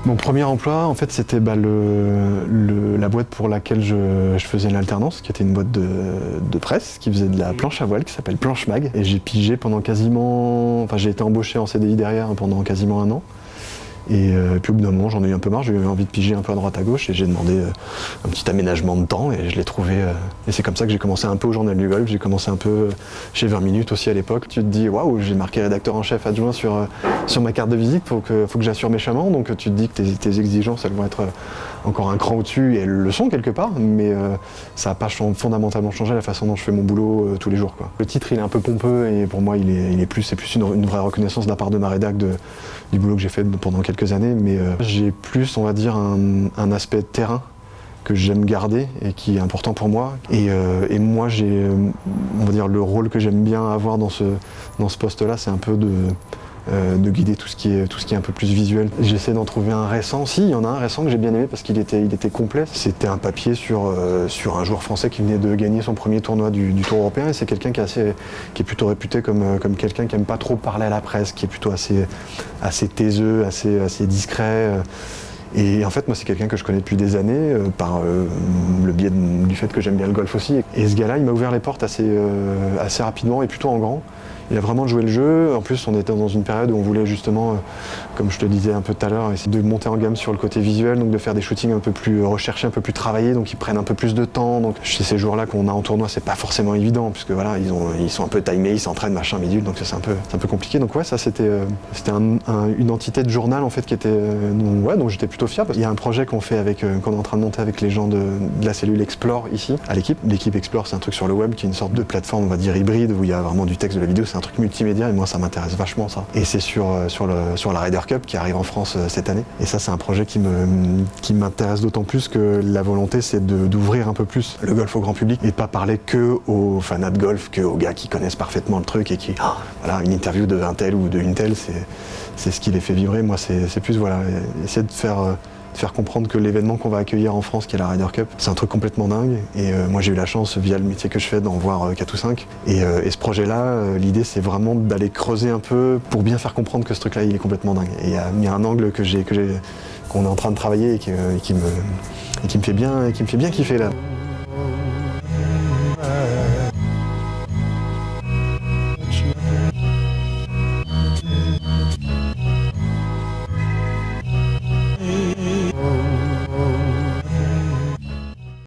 Mon premier emploi, en fait, c'était la boîte pour laquelle je faisais l'alternance, qui était une boîte de presse, qui faisait de la planche à voile, qui s'appelle Planche Mag. Et j'ai pigé pendant j'ai été embauché en CDI derrière pendant quasiment 1 an. Et puis au bout d'un moment, j'en ai eu un peu marre, j'ai eu envie de piger un peu à droite à gauche et j'ai demandé un petit aménagement de temps et je l'ai trouvé. Et c'est comme ça que j'ai commencé un peu au Journal du Golf, j'ai commencé un peu chez 20 minutes aussi à l'époque. Tu te dis, waouh, j'ai marqué rédacteur en chef adjoint sur ma carte de visite, faut que j'assure méchamment. Donc tu te dis que tes exigences, elles vont être encore un cran au-dessus et elles le sont quelque part, mais ça n'a pas fondamentalement changé la façon dont je fais mon boulot tous les jours, quoi. Le titre, il est un peu pompeux et pour moi, c'est plus une vraie reconnaissance de la part de ma rédac du boulot que j'ai fait pendant quelques années, mais j'ai plus, on va dire, un aspect de terrain que j'aime garder et qui est important pour moi. Et moi, on va dire, le rôle que j'aime bien avoir dans ce poste-là, c'est un peu de guider tout ce qui est un peu plus visuel. J'essaie d'en trouver un récent. Si, il y en a un récent que j'ai bien aimé parce qu'il était complet. C'était un papier sur un joueur français qui venait de gagner son premier tournoi du Tour européen. Et c'est quelqu'un qui est plutôt réputé comme quelqu'un qui aime pas trop parler à la presse, qui est plutôt assez taiseux, assez discret. Et en fait, moi, c'est quelqu'un que je connais depuis des années, par le biais du fait que j'aime bien le golf aussi. Et ce gars-là, il m'a ouvert les portes assez rapidement et plutôt en grand. Il a vraiment joué le jeu. En plus, on était dans une période où on voulait justement, comme je te disais un peu tout à l'heure, essayer de monter en gamme sur le côté visuel, donc de faire des shootings un peu plus recherchés, un peu plus travaillés, donc ils prennent un peu plus de temps. Donc chez ces joueurs-là qu'on a en tournoi, c'est pas forcément évident, puisque voilà, ils sont un peu timés, ils s'entraînent, machin, bidule, donc c'est un peu compliqué. Donc ouais, ça c'était une entité de journal en fait qui était, dont j'étais plutôt fier. Il y a un projet qu'on est en train de monter avec les gens de la cellule Explore ici, à l'équipe. L'équipe Explore, c'est un truc sur le web qui est une sorte de plateforme, on va dire hybride, où il y a vraiment du texte, de la vidéo. C'est un truc multimédia et moi ça m'intéresse vachement ça. Et c'est sur la Ryder Cup qui arrive en France cette année. Et ça c'est un projet qui m'intéresse d'autant plus que la volonté c'est d'ouvrir un peu plus le golf au grand public et de pas parler que aux fanats de golf, que aux gars qui connaissent parfaitement le truc et qui, voilà, une interview de un tel ou de une telle, c'est ce qui les fait vibrer. Moi c'est plus, voilà, essayer de faire comprendre que l'événement qu'on va accueillir en France, qui est la Ryder Cup, c'est un truc complètement dingue. Et moi j'ai eu la chance, via le métier que je fais, d'en voir 4 ou 5. Et ce projet-là, l'idée c'est vraiment d'aller creuser un peu pour bien faire comprendre que ce truc-là, il est complètement dingue. Et il y a un angle qu'on est en train de travailler et qui me fait bien kiffer là.